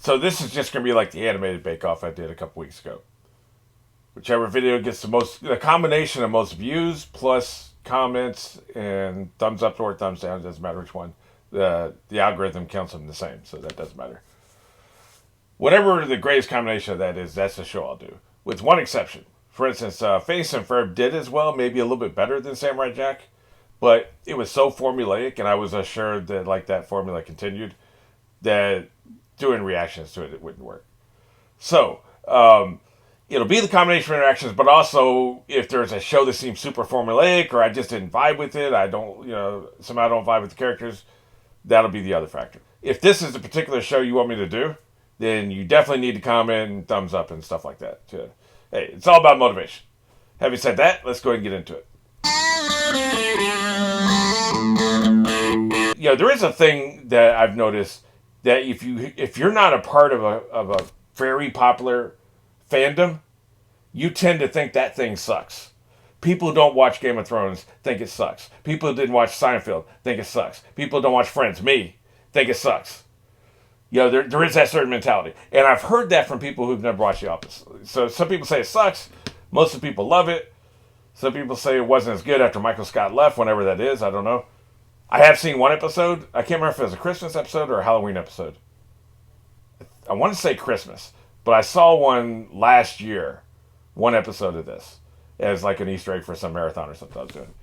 So this is just going to be like the animated bake-off I did a couple weeks ago. Whichever video gets the combination of most views plus comments and thumbs up or thumbs down, doesn't matter which one. The algorithm counts them the same, so that doesn't matter. Whatever the greatest combination of that is, that's the show I'll do. With one exception. For instance, Phineas and Ferb did as well, maybe a little bit better than Samurai Jack, but it was so formulaic, and I was assured that like that formula continued, that doing reactions to it wouldn't work. So, it'll be the combination of interactions, but also if there's a show that seems super formulaic or I just didn't vibe with it, somehow I don't vibe with the characters, that'll be the other factor. If this is a particular show you want me to do, then you definitely need to comment and thumbs up and stuff like that. Hey, it's all about motivation. Having said that, let's go ahead and get into it. There is a thing that I've noticed that if you're not a part of a very popular fandom, you tend to think that thing sucks. People who don't watch Game of Thrones think it sucks. People who didn't watch Seinfeld think it sucks. People who don't watch Friends, me, think it sucks. There is that certain mentality. And I've heard that from people who've never watched The Office. So some people say it sucks. Most of the people love it. Some people say it wasn't as good after Michael Scott left, whenever that is. I don't know. I have seen one episode. I can't remember if it was a Christmas episode or a Halloween episode. I want to say Christmas. But I saw one last year. One episode of this. As like an Easter egg for some marathon or something I was doing.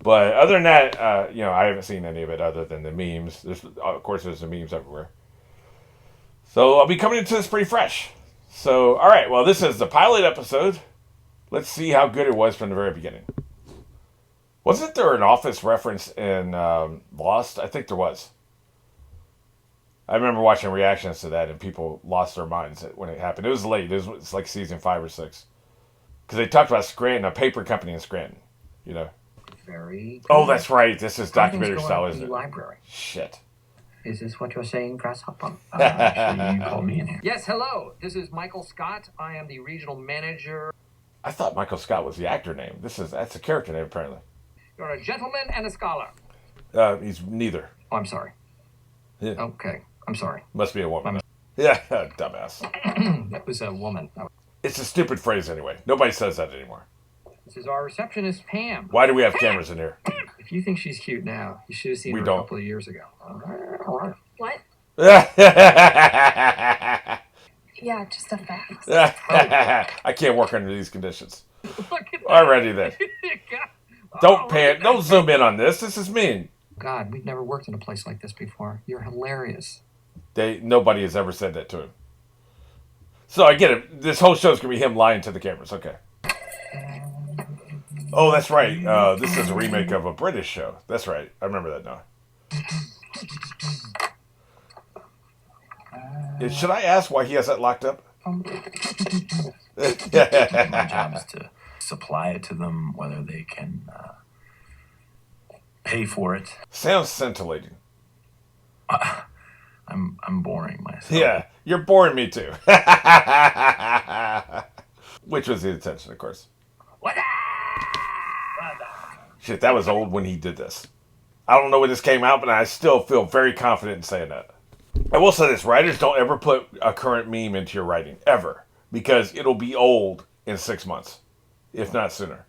But other than that, I haven't seen any of it other than the memes. Of course, there's the memes everywhere. So I'll be coming into this pretty fresh. So, all right. Well, this is the pilot episode. Let's see how good it was from the very beginning. Wasn't there an Office reference in Lost? I think there was. I remember watching reactions to that, and people lost their minds when it happened. It was late. It's like season 5 or 6. Because they talked about Scranton, a paper company in Scranton. Very good. Oh, that's right. This is documentary style, isn't it? Library. Shit. Is this what you're saying, Grasshopper? Actually, you called me in here. Yes, hello. This is Michael Scott. I am the regional manager. I thought Michael Scott was the actor name. That's a character name, apparently. You're a gentleman and a scholar. He's neither. Oh, I'm sorry. Yeah. Okay, I'm sorry. Must be a woman. Yeah, dumbass. That was a woman. It's a stupid phrase anyway. Nobody says that anymore. This is our receptionist, Pam. Why do we have cameras in here? If you think she's cute now, you should have seen her a couple of years ago. What? Yeah, just a fact. I can't work under these conditions. Alrighty then. Don't zoom in on this. This is mean. God, we've never worked in a place like this before. You're hilarious. Nobody has ever said that to him. So I get it. This whole show's gonna be him lying to the cameras. Okay. Oh, that's right. This is a remake of a British show. That's right. I remember that now. Should I ask why he has that locked up? My job is to supply it to them, whether they can pay for it. Sounds scintillating. I'm boring myself. Yeah, you're boring me too. Which was the intention, of course. Shit, that was old when he did this. I don't know when this came out, but I still feel very confident in saying that. I will say this, writers don't ever put a current meme into your writing, ever. Because it'll be old in 6 months, if not sooner.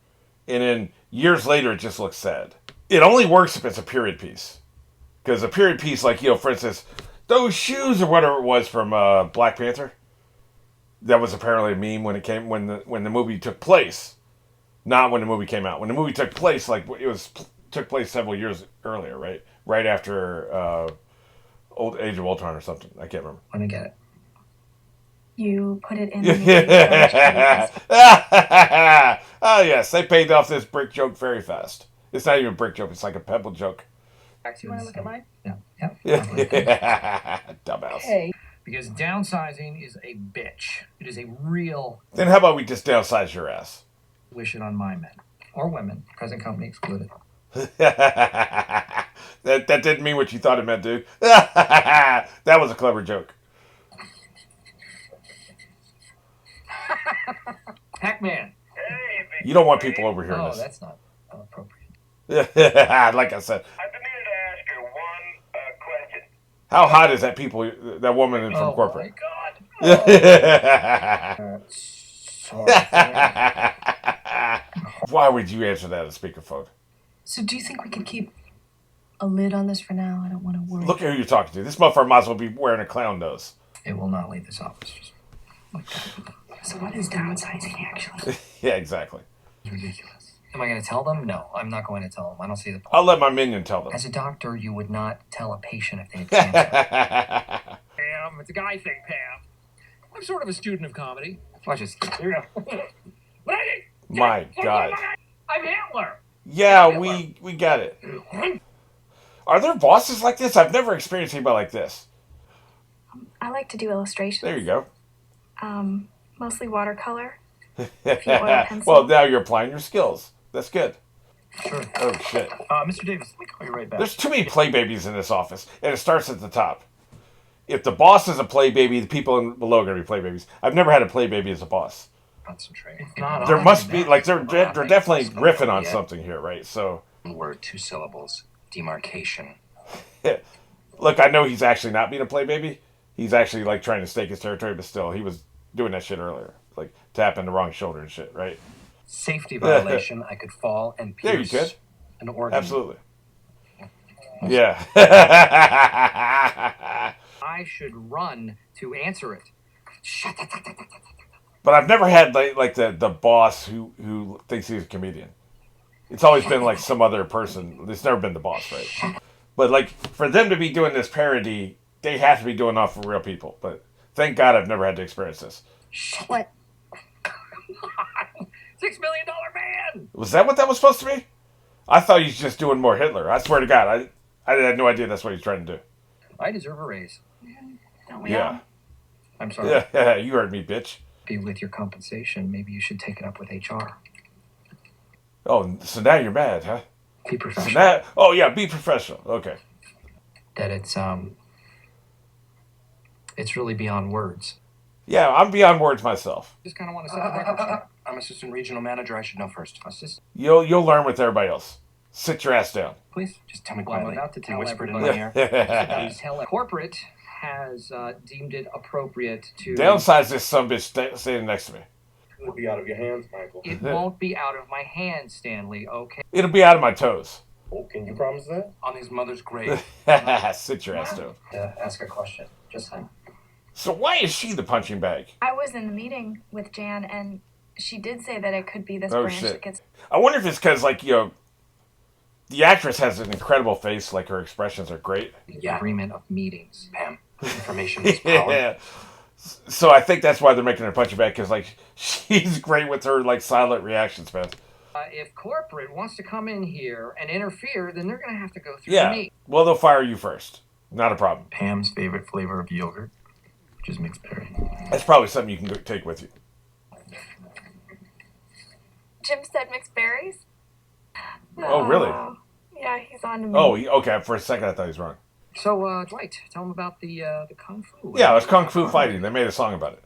And then years later, it just looks sad. It only works if it's a period piece. Because a period piece, like, for instance, those shoes or whatever it was from Black Panther, that was apparently a meme when the movie took place. Not when the movie came out. When the movie took place, like, took place several years earlier, right? Right after Old Age of Ultron or something. I can't remember. Let me get it. You put it in the movie. Oh, yes. They paid off this brick joke very fast. It's not even a brick joke. It's like a pebble joke. You want to look at mine? Yeah. Dumbass. Hey. Because downsizing is a bitch. It is a real... Then how about we just downsize your ass? Wish it on my men. Or women. Present company excluded. that didn't mean what you thought it meant, dude. That was a clever joke. Pac-Man. You don't want people overhearing Oh, this. that's not appropriate. Like I said. I've been meaning to ask you one question. How hot is that that woman from corporate? My God. Sorry. Why would you answer that on speakerphone? So do you think we could keep a lid on this for now? I don't want to worry. Look at who you're talking to. This motherfucker might as well be wearing a clown nose. It will not leave this office. Just like that. So what is downsizing actually? Yeah, exactly. It's ridiculous. Am I going to tell them? No, I'm not going to tell them. I don't see the point. I'll let my minion tell them. As a doctor, you would not tell a patient if they had cancer. Pam, it's a guy thing, Pam. I'm sort of a student of comedy. Watch this. Here we go. My God. I'm Hitler. Yeah, we got it. Are there bosses like this? I've never experienced anybody like this. I like to do illustrations. There you go. Mostly watercolor. Oil pencil. Well, now you're applying your skills. That's good. Sure. Oh, shit. Mr. Davis, let me call you right back. There's too many play babies in this office, and it starts at the top. If the boss is a play baby, the people below are going to be play babies. I've never had a play baby as a boss. Concentrate. There must be, like, they're definitely riffing on something here, right? So, Word, 2 syllables. Demarcation. look, I know he's actually not being a play baby. He's actually, like, trying to stake his territory, but still, he was doing that shit earlier. Like, tapping the wrong shoulder and shit, right? Safety violation. I could fall and There you pierce could. an organ. Absolutely. Yeah. I should run to answer it. But I've never had like the boss who thinks he's a comedian. It's always been like some other person. It's never been the boss, right? But like for them to be doing this parody, they have to be doing off for real people. But thank God I've never had to experience this. What? $6 million man. Was that what that was supposed to be? I thought he was just doing more Hitler. I swear to God, I had no idea that's what he's trying to do. I deserve a raise. Don't we all? I'm sorry. Yeah, you heard me, bitch. Be with your compensation. Maybe you should take it up with HR. Oh, so now you're mad, huh? Be So professional. now, oh yeah, be professional. Okay. That it's really beyond words. Yeah, I'm beyond words myself. Just kind of want to set the record straight. I'm assistant regional manager. I should know first. Assistant, You'll learn with everybody else. Sit your ass down. please. Just tell me Well, I'm quietly. about to You tell whispered in everybody. my ear. Please tell it. Corporate has deemed it appropriate to. Downsize this sumbitch standing next to me. It'll be out of your hands, Michael. It won't be out of my hands, Stanley. Okay. It'll be out of my toes. Oh, can you promise that? On his mother's grave. Sit your ass down. Ask a question. Just saying. So why is she the punching bag? I was in the meeting with Jan, and she did say that it could be this Oh, branch shit. that gets. I wonder if it's because, like, the actress has an incredible face. Like, her expressions are great. The agreement of meetings. Pam, information is power. Yeah. So I think that's why they're making her punching bag, because, like, she's great with her, like, silent reactions, man. If corporate wants to come in here and interfere, then they're going to have to go through Yeah. me. Well, they'll fire you first. Not a problem. Pam's favorite flavor of yogurt, which is mixed berry. That's probably something you can take with you. Jim said mixed berries. Oh, really? Yeah, he's on to me. Oh, okay. For a second, I thought he was wrong. So, Dwight, tell them about the kung fu. Yeah, it was Kung Fu Fighting. They made a song about it.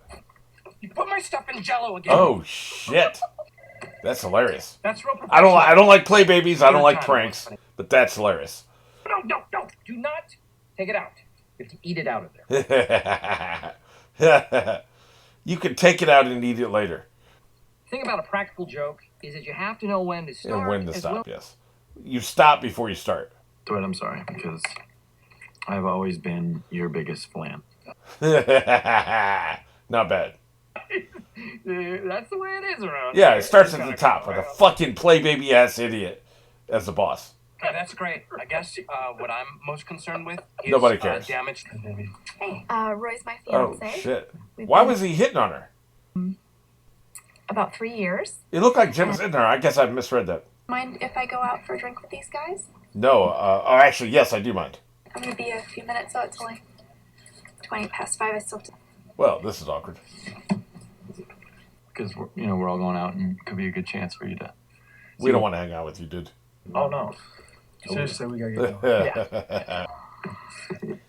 You put my stuff in Jello again. Oh, shit. That's hilarious. That's real I don't like play babies. I don't like pranks. But that's hilarious. No. Do not take it out. You have to eat it out of there. You can take it out and eat it later. The thing about a practical joke is that you have to know when to start. And when to as stop, well. yes. You stop before you start. Dwight, I'm sorry, because I've always been your biggest flan. Not bad. That's the way it is around Yeah, here. it starts at the top with a fucking play baby ass idiot as the boss. Okay, that's great. I guess what I'm most concerned with is Nobody cares. damage. Roy's my Oh, fiance. shit. We've Why been was he hitting on her? about 3 years. It looked like Jim was hitting her. I guess I misread that. Mind if I go out for a drink with these guys? No, actually, yes, I do mind. I'm gonna be a few minutes, so it's only 20 past 5. I still. Well, this is awkward. Because we're all going out, and it could be a good chance for you to. We don't want to hang out with you, dude. Oh no! Seriously, we gotta get going.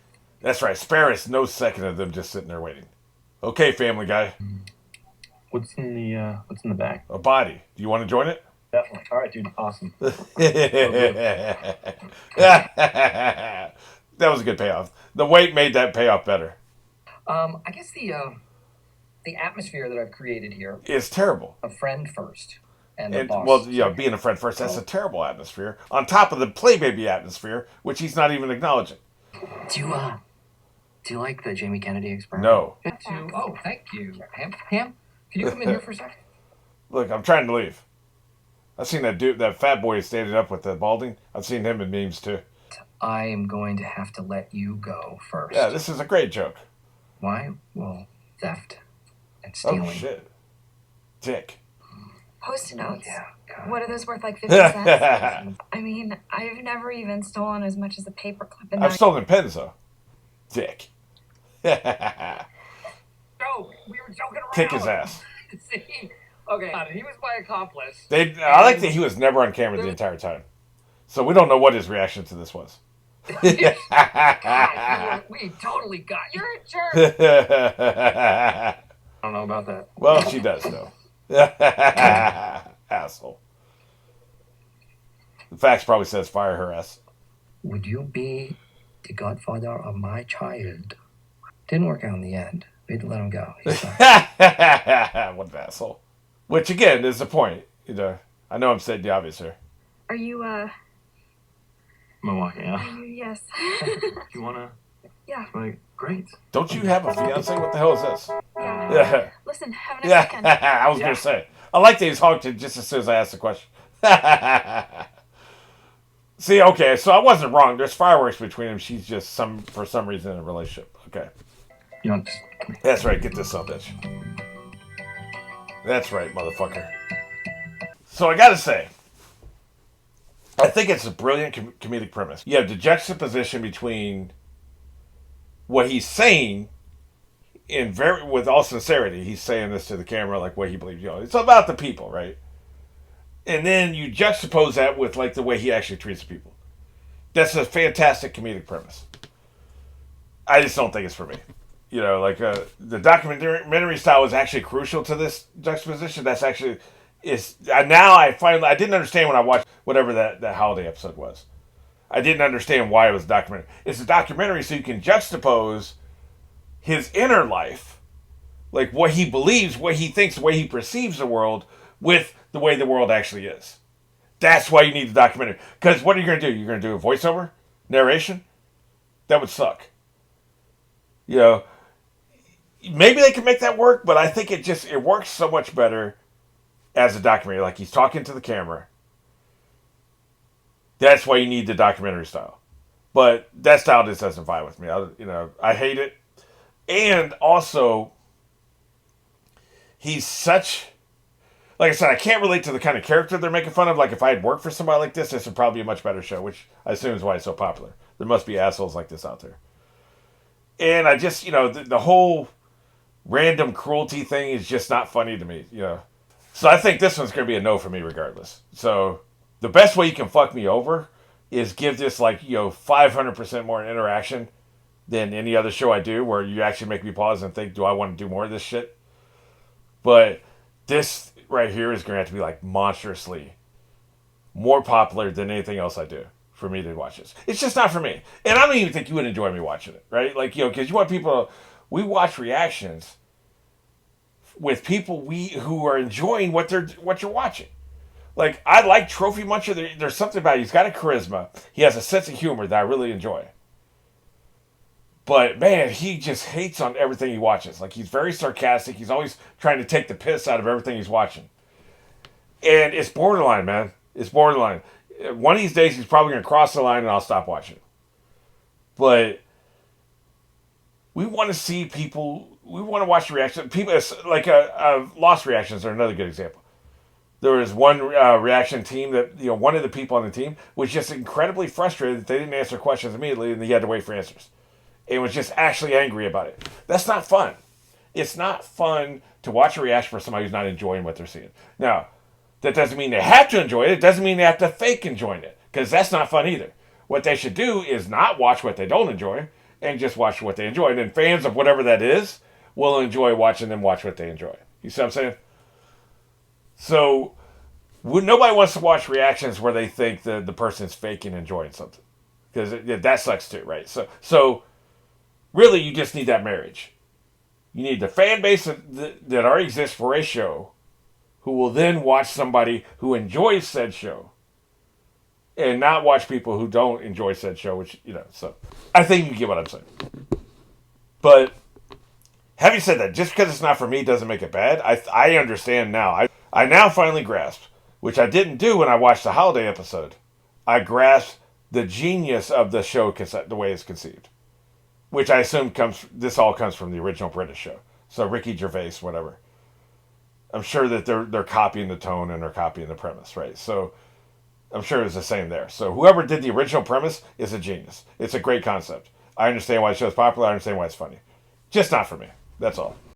That's right. Spare us no second of them just sitting there waiting. Okay, Family Guy. What's in the bag? A body. Do you want to join it? Definitely. All right, dude. Awesome. that was a good payoff. The weight made that payoff better. I guess the atmosphere that I've created here. It's terrible. A friend first, and the And, boss. well, second. being a friend first, that's a terrible atmosphere. On top of the Playbaby atmosphere, which he's not even acknowledging. Do you like the Jamie Kennedy experiment? No. Oh, thank you. Ham, can you come in here for a second? Look, I'm trying to leave. I've seen that dude, that fat boy standing up with the balding. I've seen him in memes too. I am going to have to let you go first. Yeah, this is a great joke. Why? Well, theft and stealing. Oh, shit. Dick. Post-it notes. Yeah, God. What are those worth, like 50 cents? I mean, I've never even stolen as much as a paperclip. I've stolen pens, though. Dick. No, we were joking around. Kick his ass. See? Okay, he was my accomplice. I like that he was never on camera the entire time. So we don't know what his reaction to this was. God, we totally got you. You're a jerk. I don't know about that. Well, she does, though. Asshole. The fax probably says fire her ass. Would you be the godfather of my child? Didn't work out in the end. We had to let him go. He's sorry. What an asshole. Which, again, is the point. I know I'm saying the obvious here. Are you, Milwaukee, yeah. yes. You wanna? Yeah. Like, great. Don't you have a fiance? What the hell is this? Yeah. Yeah. Listen, have a nice weekend. I was going to say. I like that he's honked it just as soon as I asked the question. See, okay, so I wasn't wrong. There's fireworks between them. She's just for some reason in a relationship. Okay. You know, That's right. Get this up, bitch. That's right, motherfucker. So I gotta say, I think it's a brilliant comedic premise. You have the juxtaposition between what he's saying with all sincerity. He's saying this to the camera like what he believes. It's about the people, right? And then you juxtapose that with like the way he actually treats people. That's a fantastic comedic premise. I just don't think it's for me. The documentary style is actually crucial to this juxtaposition. That's actually now I didn't understand when I watched whatever that holiday episode was. I didn't understand why it was a documentary. It's a documentary so you can juxtapose his inner life, like what he believes, what he thinks, the way he perceives the world, with the way the world actually is. That's why you need the documentary. Because what are you going to do? You're going to do a voiceover? Narration? That would suck. Maybe they can make that work, but I think it works so much better as a documentary. Like he's talking to the camera. That's why you need the documentary style. But that style just doesn't vibe with me. I hate it. And also, he's such... Like I said, I can't relate to the kind of character they're making fun of. Like, if I had worked for somebody like this would probably be a much better show, which I assume is why it's so popular. There must be assholes like this out there. And I just, the whole random cruelty thing is just not funny to me, So I think this one's going to be a no for me regardless. So the best way you can fuck me over is give this, 500% more interaction than any other show I do, where you actually make me pause and think, do I want to do more of this shit? But this right here is going to have to be monstrously more popular than anything else I do for me to watch this. It's just not for me. And I don't even think you would enjoy me watching it, right? Because you want people we watch reactions with people who are enjoying what you're watching. Like, I like Trophy Muncher. There's something about it. He's got a charisma. He has a sense of humor that I really enjoy. But, man, he just hates on everything he watches. Like, he's very sarcastic. He's always trying to take the piss out of everything he's watching. And it's borderline, man. It's borderline. One of these days, he's probably going to cross the line and I'll stop watching. But we want to see people... We want to watch the reaction. People, Lost reactions are another good example. There was one reaction team that, one of the people on the team was just incredibly frustrated that they didn't answer questions immediately and he had to wait for answers. And was just actually angry about it. That's not fun. It's not fun to watch a reaction for somebody who's not enjoying what they're seeing. Now, that doesn't mean they have to enjoy it. It doesn't mean they have to fake enjoying it. Because that's not fun either. What they should do is not watch what they don't enjoy and just watch what they enjoy. And then fans of whatever that is will enjoy watching them watch what they enjoy. You see what I'm saying? So, nobody wants to watch reactions where they think the person's faking enjoying something. because that sucks too, right? So really, you just need that marriage. You need the fan base that already exists for a show, who will then watch somebody who enjoys said show, and not watch people who don't enjoy said show. Which so I think you get what I'm saying. But having said that, just because it's not for me doesn't make it bad. I understand now. I now finally grasp, which I didn't do when I watched the holiday episode. I grasped the genius of the show, the way it's conceived, which I assume this all comes from the original British show. So Ricky Gervais, whatever. I'm sure that they're copying the tone and they're copying the premise, right? So I'm sure it's the same there. So whoever did the original premise is a genius. It's a great concept. I understand why the show's popular. I understand why it's funny. Just not for me. That's all.